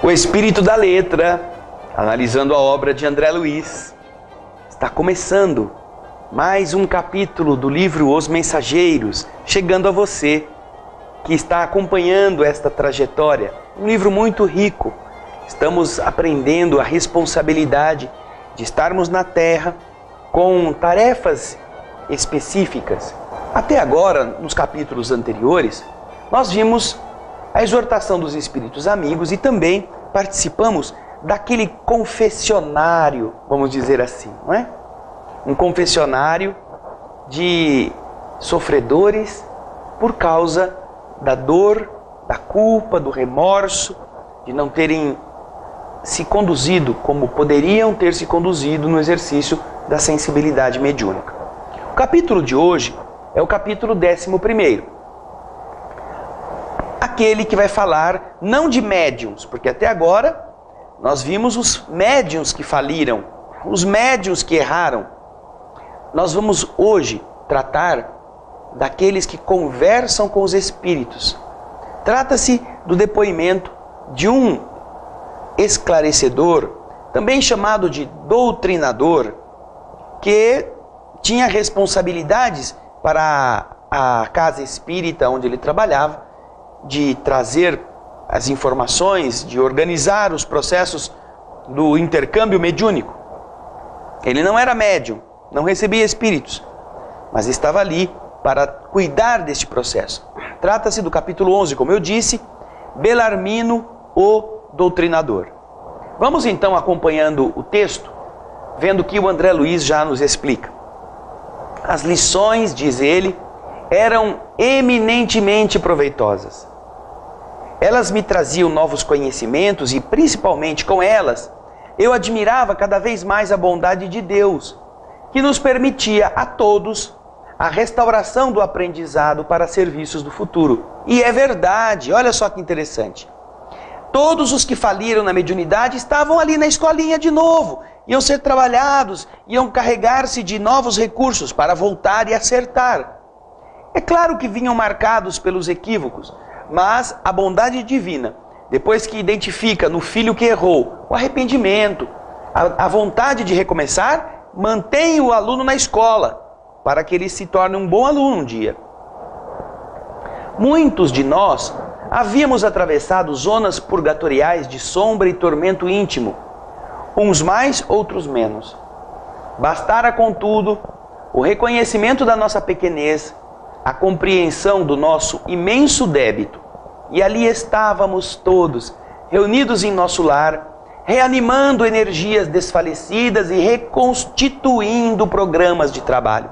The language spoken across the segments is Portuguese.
O Espírito da Letra, analisando a obra de André Luiz, está começando mais um capítulo do livro Os Mensageiros, chegando a você que está acompanhando esta trajetória. Um livro muito rico. Estamos aprendendo a responsabilidade de estarmos na Terra com tarefas específicas. Até agora, nos capítulos anteriores, nós vimos a exortação dos espíritos amigos e também participamos daquele confessionário, vamos dizer assim, não é? Um confessionário de sofredores por causa da dor, da culpa, do remorso, de não terem se conduzido como poderiam ter se conduzido no exercício da sensibilidade mediúnica. O capítulo de hoje é o capítulo 11º. Aquele que vai falar não de médiuns, porque até agora nós vimos os médiuns que faliram, os médiuns que erraram. Nós vamos hoje tratar daqueles que conversam com os espíritos. Trata-se do depoimento de um esclarecedor, também chamado de doutrinador, que tinha responsabilidades para a casa espírita onde ele trabalhava, de trazer as informações, de organizar os processos do intercâmbio mediúnico. Ele não era médium, não recebia espíritos, mas estava ali para cuidar deste processo. Trata-se do capítulo 11, como eu disse, Belarmino, o doutrinador. Vamos então acompanhando o texto, vendo que o André Luiz já nos explica. As lições, diz ele, eram eminentemente proveitosas. Elas me traziam novos conhecimentos e, principalmente com elas, eu admirava cada vez mais a bondade de Deus, que nos permitia a todos a restauração do aprendizado para serviços do futuro. E é verdade, olha só que interessante. Todos os que faliram na mediunidade estavam ali na escolinha de novo, iam ser trabalhados, iam carregar-se de novos recursos para voltar e acertar. É claro que vinham marcados pelos equívocos, mas a bondade divina, depois que identifica no filho que errou o arrependimento, a vontade de recomeçar, mantém o aluno na escola, para que ele se torne um bom aluno um dia. Muitos de nós havíamos atravessado zonas purgatoriais de sombra e tormento íntimo, uns mais, outros menos. Bastara, contudo, o reconhecimento da nossa pequenez, a compreensão do nosso imenso débito, e ali estávamos todos, reunidos em nosso lar, reanimando energias desfalecidas e reconstituindo programas de trabalho.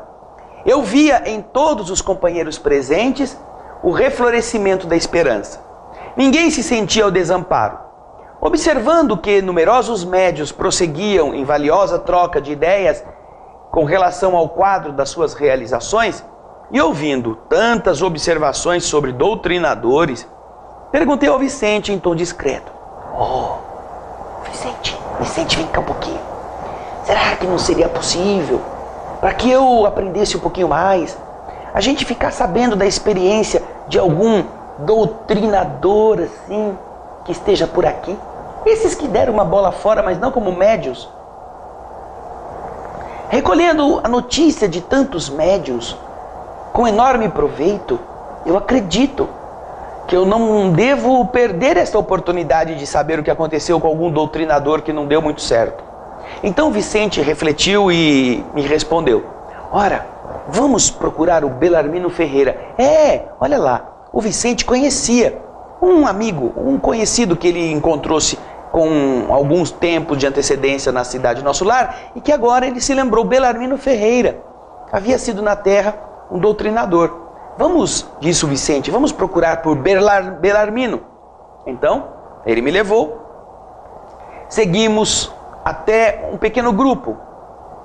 Eu via em todos os companheiros presentes o reflorescimento da esperança. Ninguém se sentia ao desamparo. Observando que numerosos médiuns prosseguiam em valiosa troca de ideias com relação ao quadro das suas realizações, e ouvindo tantas observações sobre doutrinadores, perguntei ao Vicente em tom discreto: Vicente, vem cá um pouquinho. Será que não seria possível, para que eu aprendesse um pouquinho mais, a gente ficar sabendo da experiência de algum doutrinador assim, que esteja por aqui? Esses que deram uma bola fora, mas não como médiuns. Recolhendo a notícia de tantos médiuns, com enorme proveito, eu acredito que eu não devo perder esta oportunidade de saber o que aconteceu com algum doutrinador que não deu muito certo. Então Vicente refletiu e me respondeu: ora, vamos procurar o Belarmino Ferreira. Olha lá, o Vicente conhecia um amigo, um conhecido que ele encontrou-se com alguns tempos de antecedência na cidade Nosso Lar, e que agora ele se lembrou, Belarmino Ferreira. Havia sido na Terra um doutrinador. Vamos, disse o Vicente, vamos procurar por Belarmino. Então, ele me levou. Seguimos até um pequeno grupo.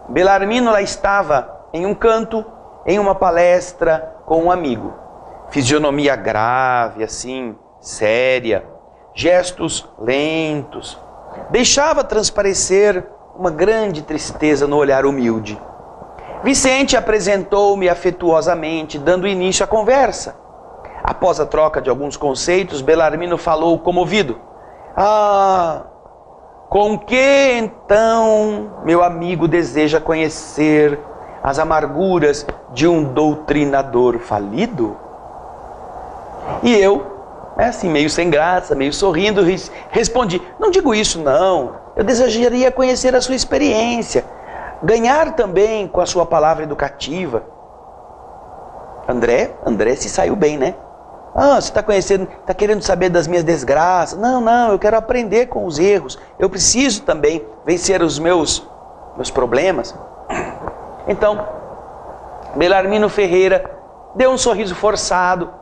Belarmino lá estava em um canto, em uma palestra com um amigo. Fisionomia grave, assim, séria, gestos lentos. Deixava transparecer uma grande tristeza no olhar humilde. Vicente apresentou-me afetuosamente, dando início à conversa. Após a troca de alguns conceitos, Belarmino falou comovido: Ah, com que então meu amigo deseja conhecer as amarguras de um doutrinador falido? E eu, assim, meio sem graça, meio sorrindo, respondi: não digo isso não, eu desejaria conhecer a sua experiência, ganhar também com a sua palavra educativa. André se saiu bem, né? Ah, você está querendo saber das minhas desgraças? Não, eu quero aprender com os erros. Eu preciso também vencer os meus problemas. Então, Belarmino Ferreira deu um sorriso forçado,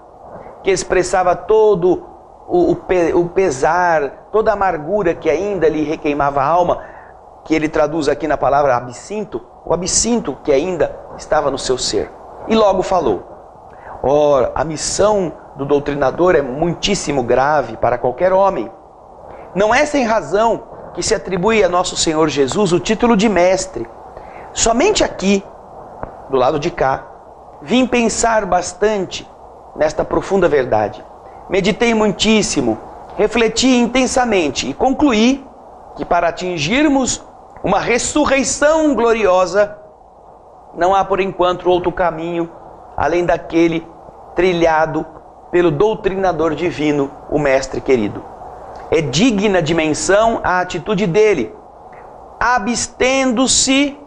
que expressava todo o pesar, toda a amargura que ainda lhe requeimava a alma, que ele traduz aqui na palavra absinto, o absinto que ainda estava no seu ser. E logo falou: ora, a missão do doutrinador é muitíssimo grave para qualquer homem. Não é sem razão que se atribui a nosso Senhor Jesus o título de mestre. Somente aqui, do lado de cá, vim pensar bastante nesta profunda verdade. Meditei muitíssimo, refleti intensamente e concluí que para atingirmos uma ressurreição gloriosa, não há por enquanto outro caminho além daquele trilhado pelo doutrinador divino, o Mestre querido. É digna de menção a atitude dele, abstendo-se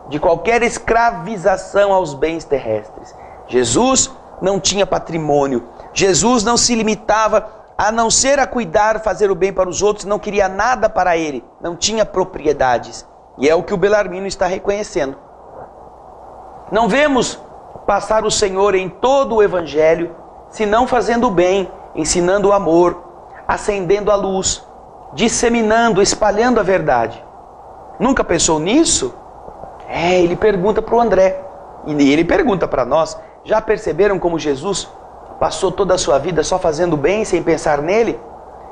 de qualquer escravização aos bens terrestres. Jesus não tinha patrimônio, Jesus não se limitava a não ser a cuidar, fazer o bem para os outros, não queria nada para ele, não tinha propriedades. E é o que o Belarmino está reconhecendo. Não vemos passar o Senhor em todo o Evangelho, senão fazendo o bem, ensinando o amor, acendendo a luz, disseminando, espalhando a verdade. Nunca pensou nisso? Ele pergunta para o André, e ele pergunta para nós: já perceberam como Jesus passou toda a sua vida só fazendo bem, sem pensar nele?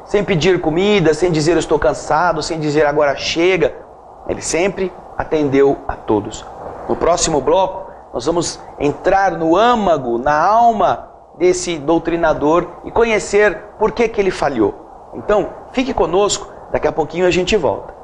Sem pedir comida, sem dizer eu estou cansado, sem dizer agora chega. Ele sempre atendeu a todos. No próximo bloco, nós vamos entrar no âmago, na alma desse doutrinador e conhecer por que ele falhou. Então, fique conosco, daqui a pouquinho a gente volta.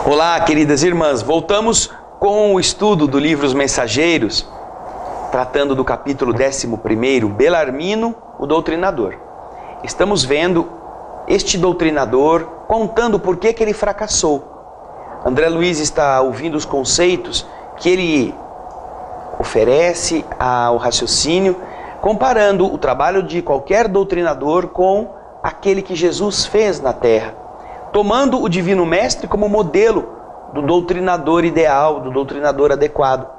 Olá, queridas irmãs, voltamos com o estudo do livro Os Mensageiros, tratando do capítulo 11, Belarmino, o doutrinador. Estamos vendo este doutrinador contando por que ele fracassou. André Luiz está ouvindo os conceitos que ele oferece ao raciocínio, comparando o trabalho de qualquer doutrinador com aquele que Jesus fez na terra, tomando o Divino Mestre como modelo do doutrinador ideal, do doutrinador adequado.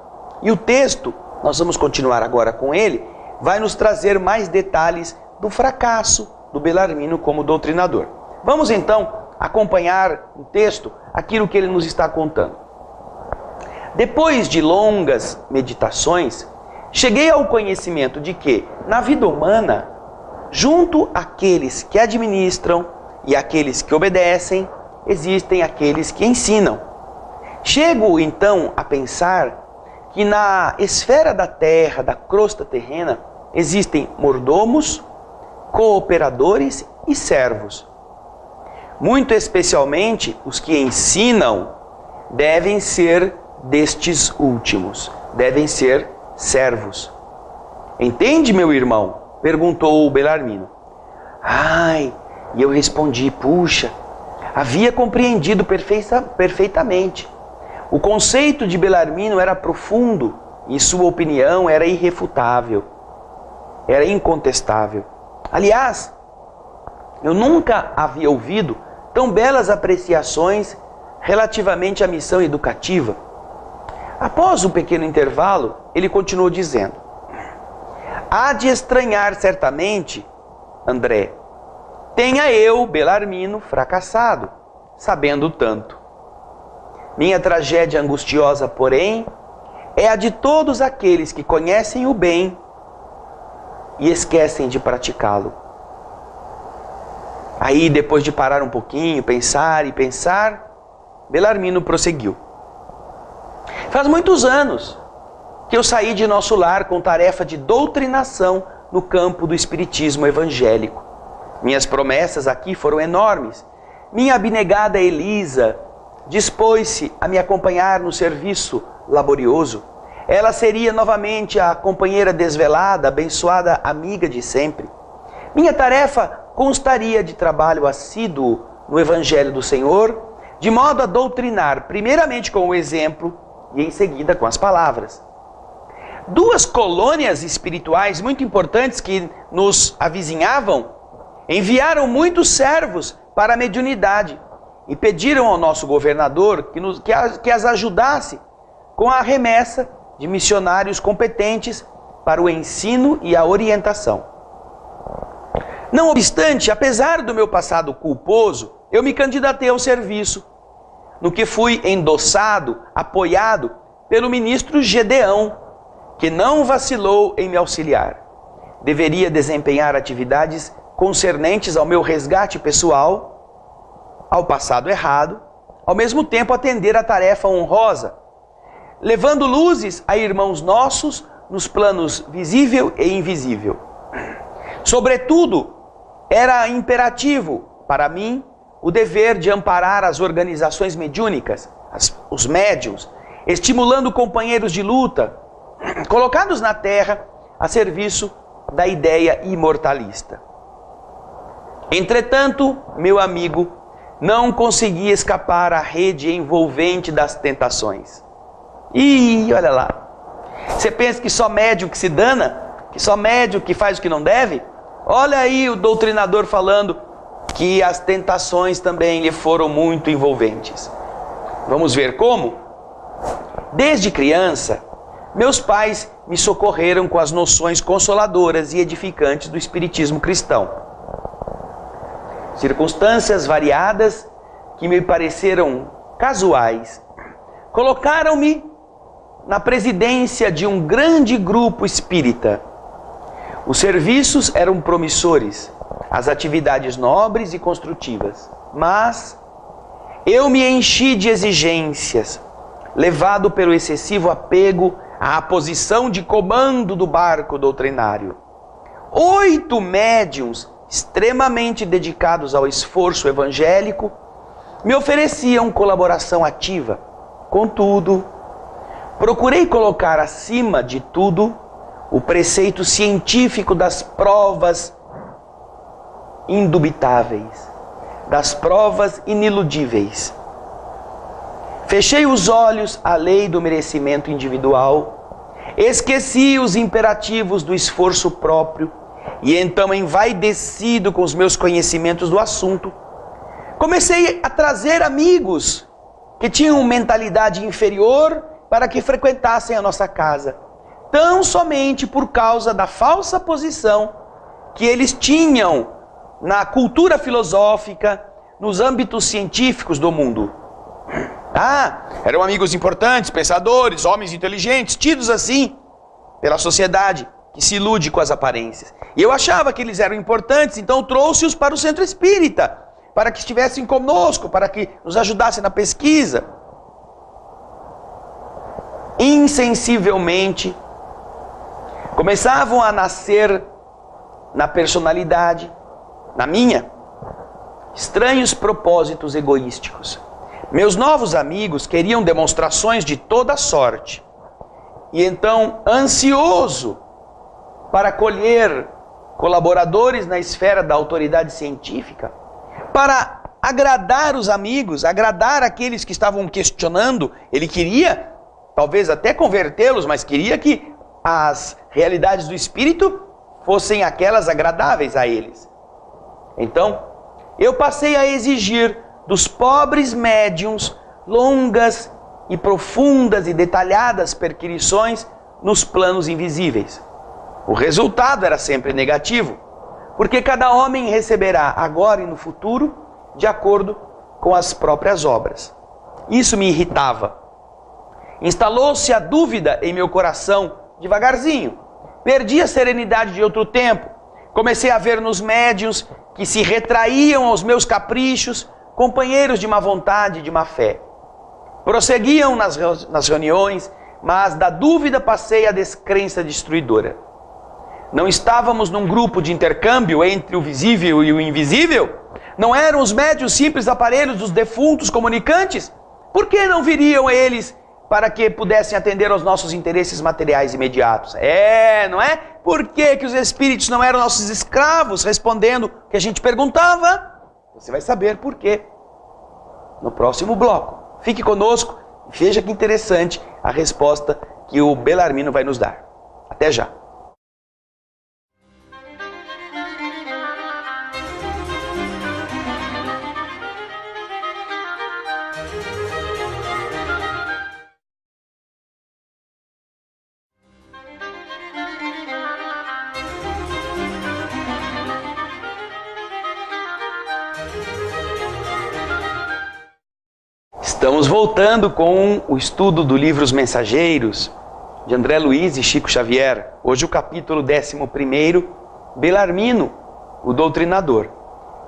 E o texto, nós vamos continuar agora com ele, vai nos trazer mais detalhes do fracasso do Belarmino como doutrinador. Vamos então acompanhar o texto, aquilo que ele nos está contando. Depois de longas meditações, cheguei ao conhecimento de que, na vida humana, junto àqueles que administram e aqueles que obedecem, existem aqueles que ensinam. Chego então a pensar que na esfera da terra, da crosta terrena, existem mordomos, cooperadores e servos. Muito especialmente os que ensinam devem ser destes últimos, devem ser servos. Entende, meu irmão? Perguntou o Belarmino. E eu respondi: puxa, havia compreendido perfeitamente. O conceito de Belarmino era profundo e sua opinião era irrefutável, era incontestável. Aliás, eu nunca havia ouvido tão belas apreciações relativamente à missão educativa. Após um pequeno intervalo, ele continuou dizendo: há de estranhar certamente, André, tenha eu, Belarmino, fracassado, sabendo tanto. Minha tragédia angustiosa, porém, é a de todos aqueles que conhecem o bem e esquecem de praticá-lo. Aí, depois de parar um pouquinho, pensar e pensar, Belarmino prosseguiu. Faz muitos anos que eu saí de nosso lar com tarefa de doutrinação no campo do espiritismo evangélico. Minhas promessas aqui foram enormes. Minha abnegada Elisa dispôs-se a me acompanhar no serviço laborioso. Ela seria novamente a companheira desvelada, abençoada amiga de sempre. Minha tarefa constaria de trabalho assíduo no Evangelho do Senhor, de modo a doutrinar primeiramente com o exemplo e em seguida com as palavras. Duas colônias espirituais muito importantes que nos avizinhavam enviaram muitos servos para a mediunidade e pediram ao nosso governador que as ajudasse com a remessa de missionários competentes para o ensino e a orientação. Não obstante, apesar do meu passado culposo, eu me candidatei ao serviço, no que fui endossado, apoiado pelo ministro Gedeão, que não vacilou em me auxiliar. Deveria desempenhar atividades concernentes ao meu resgate pessoal, ao passado errado, ao mesmo tempo atender a tarefa honrosa, levando luzes a irmãos nossos nos planos visível e invisível. Sobretudo, era imperativo para mim o dever de amparar as organizações mediúnicas, os médiuns, estimulando companheiros de luta, colocados na terra a serviço da ideia imortalista. Entretanto, meu amigo, não consegui escapar à rede envolvente das tentações. Ih, olha lá. Você pensa que só médium que se dana? Que só médium que faz o que não deve? Olha aí o doutrinador falando que as tentações também lhe foram muito envolventes. Vamos ver como? Desde criança, meus pais me socorreram com as noções consoladoras e edificantes do espiritismo cristão. Circunstâncias variadas que me pareceram casuais colocaram-me na presidência de um grande grupo espírita. Os serviços eram promissores, as atividades nobres e construtivas, mas eu me enchi de exigências, levado pelo excessivo apego à posição de comando do barco doutrinário. 8 médiuns extremamente dedicados ao esforço evangélico me ofereciam colaboração ativa. Contudo, procurei colocar acima de tudo o preceito científico das provas indubitáveis, das provas iniludíveis. Fechei os olhos à lei do merecimento individual, esqueci os imperativos do esforço próprio e então, envaidecido com os meus conhecimentos do assunto, comecei a trazer amigos que tinham mentalidade inferior para que frequentassem a nossa casa, tão somente por causa da falsa posição que eles tinham na cultura filosófica, nos âmbitos científicos do mundo. Eram amigos importantes, pensadores, homens inteligentes, tidos assim pela sociedade que se ilude com as aparências. E eu achava que eles eram importantes, então trouxe-os para o centro espírita, para que estivessem conosco, para que nos ajudassem na pesquisa. Insensivelmente, começavam a nascer na personalidade, na minha, estranhos propósitos egoísticos. Meus novos amigos queriam demonstrações de toda sorte. E então, ansioso para colher colaboradores na esfera da autoridade científica, para agradar os amigos, agradar aqueles que estavam questionando, ele queria, talvez até convertê-los, mas queria que as realidades do espírito fossem aquelas agradáveis a eles. Então, eu passei a exigir dos pobres médiuns longas e profundas e detalhadas perquisições nos planos invisíveis. O resultado era sempre negativo, porque cada homem receberá agora e no futuro de acordo com as próprias obras. Isso me irritava. Instalou-se a dúvida em meu coração devagarzinho. Perdi a serenidade de outro tempo. Comecei a ver nos médiuns que se retraíam aos meus caprichos, companheiros de má vontade e de má fé. Prosseguiam nas reuniões, mas da dúvida passei à descrença destruidora. Não estávamos num grupo de intercâmbio entre o visível e o invisível? Não eram os médiuns simples aparelhos dos defuntos comunicantes? Por que não viriam eles para que pudessem atender aos nossos interesses materiais imediatos? Não é? Por que os espíritos não eram nossos escravos, respondendo o que a gente perguntava? Você vai saber por quê no próximo bloco. Fique conosco e veja que interessante a resposta que o Belarmino vai nos dar. Até já. Estamos voltando com o estudo do livro Os Mensageiros, de André Luiz e Chico Xavier. Hoje o capítulo 11º, Belarmino, o doutrinador.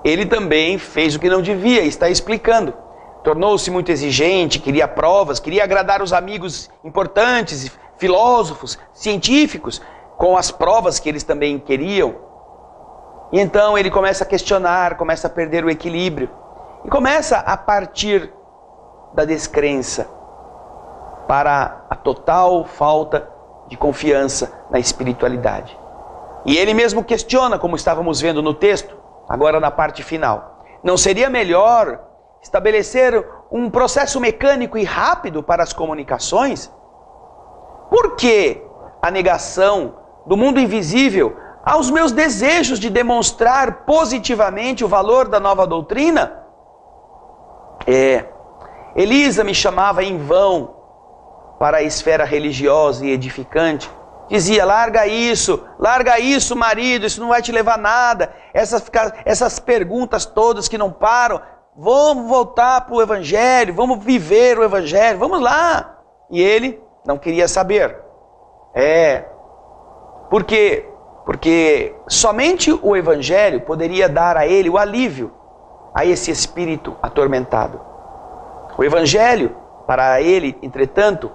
Ele também fez o que não devia, está explicando. Tornou-se muito exigente, queria provas, queria agradar os amigos importantes, filósofos, científicos, com as provas que eles também queriam. E então ele começa a questionar, começa a perder o equilíbrio. E começa a partir da descrença para a total falta de confiança na espiritualidade. E ele mesmo questiona, como estávamos vendo no texto, agora na parte final. Não seria melhor estabelecer um processo mecânico e rápido para as comunicações? Por que a negação do mundo invisível aos meus desejos de demonstrar positivamente o valor da nova doutrina? Elisa me chamava em vão para a esfera religiosa e edificante. Dizia, larga isso, marido, isso não vai te levar a nada. Essas perguntas todas que não param, vamos voltar para o Evangelho, vamos viver o Evangelho, vamos lá. E ele não queria saber. Por quê? Porque somente o Evangelho poderia dar a ele o alívio a esse espírito atormentado. O Evangelho, para ele, entretanto,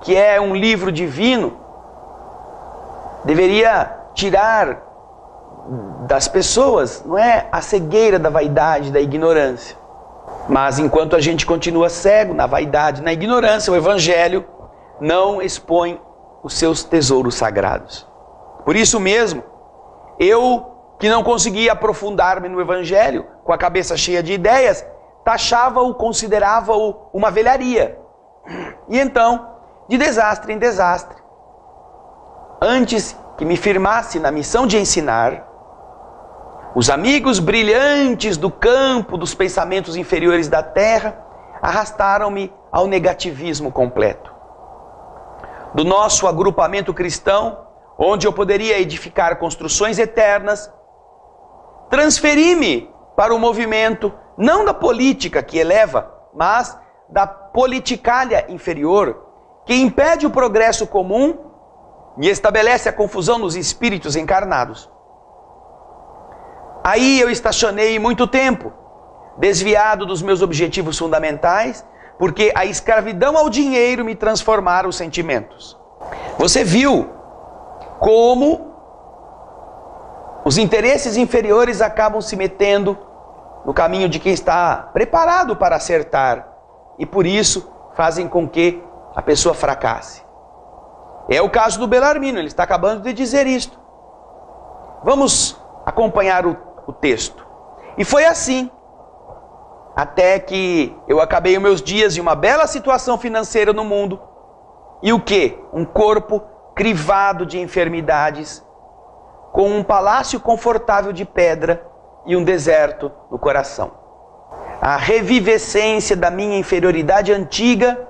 que é um livro divino, deveria tirar das pessoas, não é, a cegueira da vaidade, da ignorância. Mas enquanto a gente continua cego na vaidade, na ignorância, o Evangelho não expõe os seus tesouros sagrados. Por isso mesmo, eu que não conseguia aprofundar-me no Evangelho, com a cabeça cheia de ideias, taxava-o, considerava-o uma velharia. E então, de desastre em desastre, antes que me firmasse na missão de ensinar, os amigos brilhantes do campo dos pensamentos inferiores da terra arrastaram-me ao negativismo completo. Do nosso agrupamento cristão, onde eu poderia edificar construções eternas, transferi-me para o movimento não da política que eleva, mas da politicalha inferior, que impede o progresso comum e estabelece a confusão nos espíritos encarnados. Aí eu estacionei muito tempo, desviado dos meus objetivos fundamentais, porque a escravidão ao dinheiro me transformara os sentimentos. Você viu como os interesses inferiores acabam se metendo no caminho de quem está preparado para acertar e por isso fazem com que a pessoa fracasse. É o caso do Belarmino, ele está acabando de dizer isto. Vamos acompanhar o texto. E foi assim, até que eu acabei os meus dias em uma bela situação financeira no mundo. E o quê? Um corpo crivado de enfermidades, com um palácio confortável de pedra e um deserto no coração. A revivescência da minha inferioridade antiga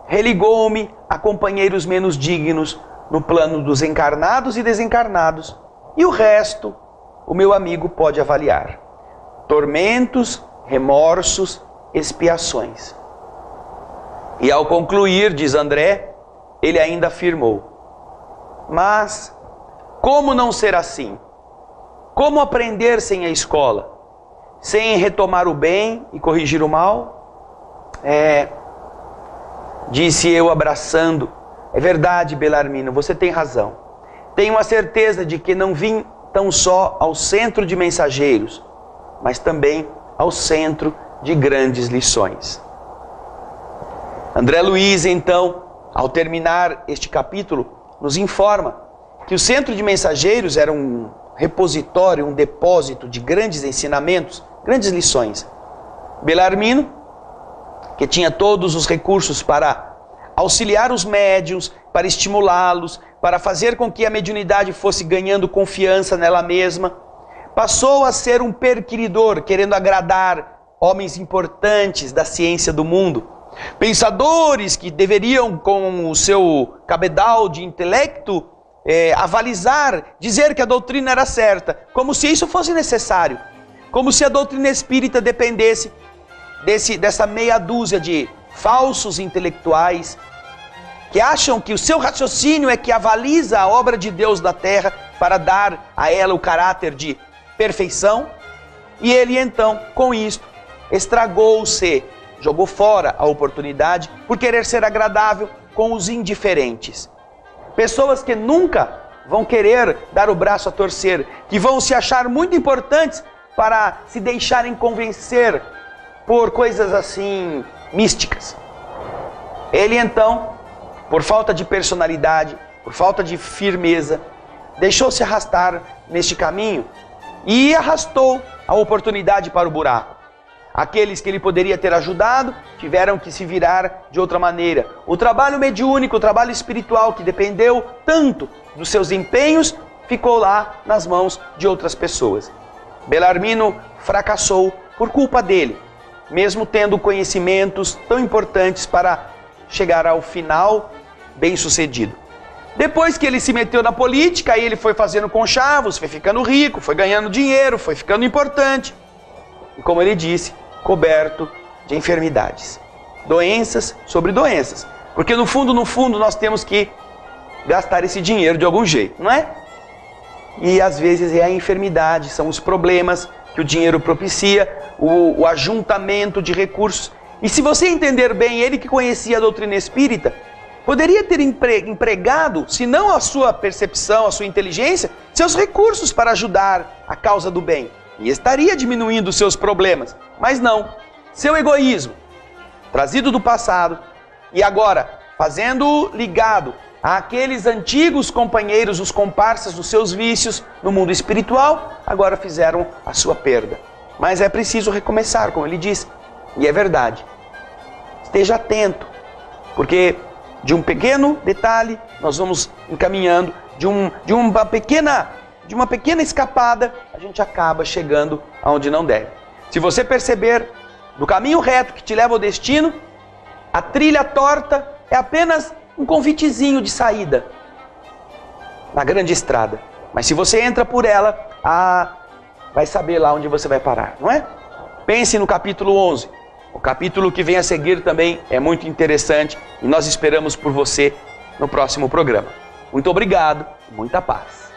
religou-me a companheiros menos dignos no plano dos encarnados e desencarnados, e o resto o meu amigo pode avaliar. Tormentos, remorsos, expiações. E ao concluir, diz André, ele ainda afirmou: mas como não ser assim? Como aprender sem a escola? Sem retomar o bem e corrigir o mal? Disse eu abraçando. É verdade, Belarmino, você tem razão. Tenho a certeza de que não vim tão só ao centro de mensageiros, mas também ao centro de grandes lições. André Luiz, então, ao terminar este capítulo, nos informa que o centro de mensageiros era um repositório, um depósito de grandes ensinamentos, grandes lições. Belarmino, que tinha todos os recursos para auxiliar os médiuns, para estimulá-los, para fazer com que a mediunidade fosse ganhando confiança nela mesma, passou a ser um perquiridor, querendo agradar homens importantes da ciência do mundo, pensadores que deveriam, com o seu cabedal de intelecto, avalizar, dizer que a doutrina era certa, como se isso fosse necessário, como se a doutrina espírita dependesse dessa meia dúzia de falsos intelectuais que acham que o seu raciocínio é que avaliza a obra de Deus na terra para dar a ela o caráter de perfeição. E ele então, com isto, estragou-se, jogou fora a oportunidade por querer ser agradável com os indiferentes. Pessoas que nunca vão querer dar o braço a torcer, que vão se achar muito importantes para se deixarem convencer por coisas assim místicas. Ele então, por falta de personalidade, por falta de firmeza, deixou-se arrastar neste caminho e arrastou a oportunidade para o buraco. Aqueles que ele poderia ter ajudado tiveram que se virar de outra maneira. O trabalho mediúnico, o trabalho espiritual que dependeu tanto dos seus empenhos, ficou lá nas mãos de outras pessoas. Belarmino fracassou por culpa dele, mesmo tendo conhecimentos tão importantes para chegar ao final bem-sucedido. Depois que ele se meteu na política, aí ele foi fazendo conchavos, foi ficando rico, foi ganhando dinheiro, foi ficando importante. E como ele disse, coberto de enfermidades. Doenças sobre doenças. Porque no fundo, nós temos que gastar esse dinheiro de algum jeito, não é? E às vezes é a enfermidade, são os problemas que o dinheiro propicia, o ajuntamento de recursos. E se você entender bem, ele que conhecia a doutrina espírita, poderia ter empregado, se não a sua percepção, a sua inteligência, seus recursos para ajudar a causa do bem. E estaria diminuindo os seus problemas. Mas não, seu egoísmo, trazido do passado, e agora fazendo ligado àqueles antigos companheiros, os comparsas dos seus vícios no mundo espiritual, agora fizeram a sua perda. Mas é preciso recomeçar, como ele disse. E é verdade. Esteja atento, porque de um pequeno detalhe nós vamos encaminhando, de uma pequena escapada, a gente acaba chegando aonde não deve. Se você perceber, do caminho reto que te leva ao destino, a trilha torta é apenas um convitezinho de saída na grande estrada. Mas se você entra por ela, vai saber lá onde você vai parar, não é? Pense no capítulo 11. O capítulo que vem a seguir também é muito interessante e nós esperamos por você no próximo programa. Muito obrigado, muita paz.